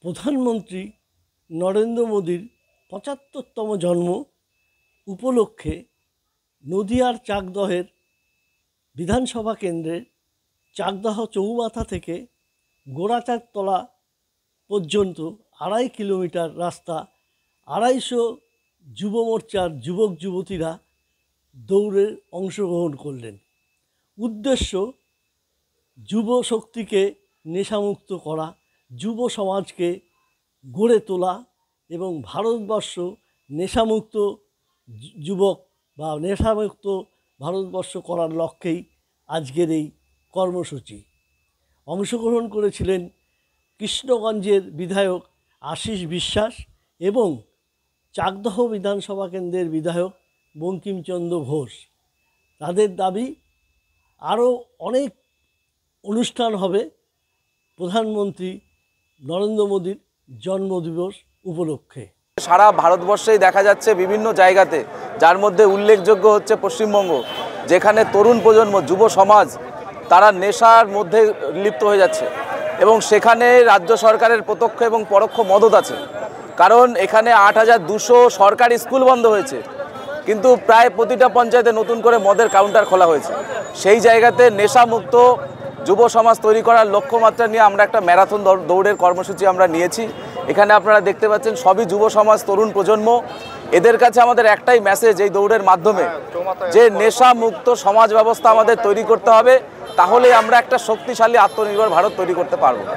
প্রধানমন্ত্রী নরেন্দ্র মোদীর ৭৫তম জন্ম উপলক্ষে নদিয়ার চাকদহের বিধানসভা কেন্দ্রের চাকদহ চৌমাথা থেকে গোড়াচাঁদতলা পর্যন্ত ২.৫ কিলোমিটার রাস্তা ২৫০ যুব মোর্চার যুবক যুবতীরা দৌড়ে অংশগ্রহণ করলেন। উদ্দেশ্য যুব শক্তিকে নেশামুক্ত করা, যুব সমাজকে গড়ে তোলা এবং ভারতবর্ষ নেশামুক্ত যুবক বা নেশামুক্ত ভারতবর্ষ করার লক্ষ্যেই আজকের এই কর্মসূচি। অংশগ্রহণ করেছিলেন কৃষ্ণগঞ্জের বিধায়ক আশিস বিশ্বাস এবং চাকদহ বিধানসভা কেন্দ্রের বিধায়ক বঙ্কিমচন্দ্র ঘোষ। তাদের দাবি আরও অনেক অনুষ্ঠান হবে প্রধানমন্ত্রী নরেন্দ্র মোদীর জন্মদিবস উপলক্ষে। সারা ভারতবর্ষেই দেখা যাচ্ছে বিভিন্ন জায়গাতে, যার মধ্যে উল্লেখযোগ্য হচ্ছে পশ্চিমবঙ্গ, যেখানে তরুণ প্রজন্ম যুব সমাজ তারা নেশার মধ্যে লিপ্ত হয়ে যাচ্ছে এবং সেখানে রাজ্য সরকারের প্রত্যক্ষ এবং পরোক্ষ মদত আছে। কারণ এখানে ৮,২০০ সরকারি স্কুল বন্ধ হয়েছে, কিন্তু প্রায় প্রতিটা পঞ্চায়েতে নতুন করে মদের কাউন্টার খোলা হয়েছে। সেই জায়গাতে নেশামুক্ত যুব সমাজ তৈরি করার লক্ষ্যমাত্রা নিয়ে আমরা একটা ম্যারাথন দৌড়ের কর্মসূচি আমরা নিয়েছি। এখানে আপনারা দেখতে পাচ্ছেন সবই যুব সমাজ, তরুণ প্রজন্ম। এদের কাছে আমাদের একটাই মেসেজ এই দৌড়ের মাধ্যমে, যে নেশামুক্ত সমাজ ব্যবস্থা আমাদের তৈরি করতে হবে, তাহলে আমরা একটা শক্তিশালী আত্মনির্ভর ভারত তৈরি করতে পারবো।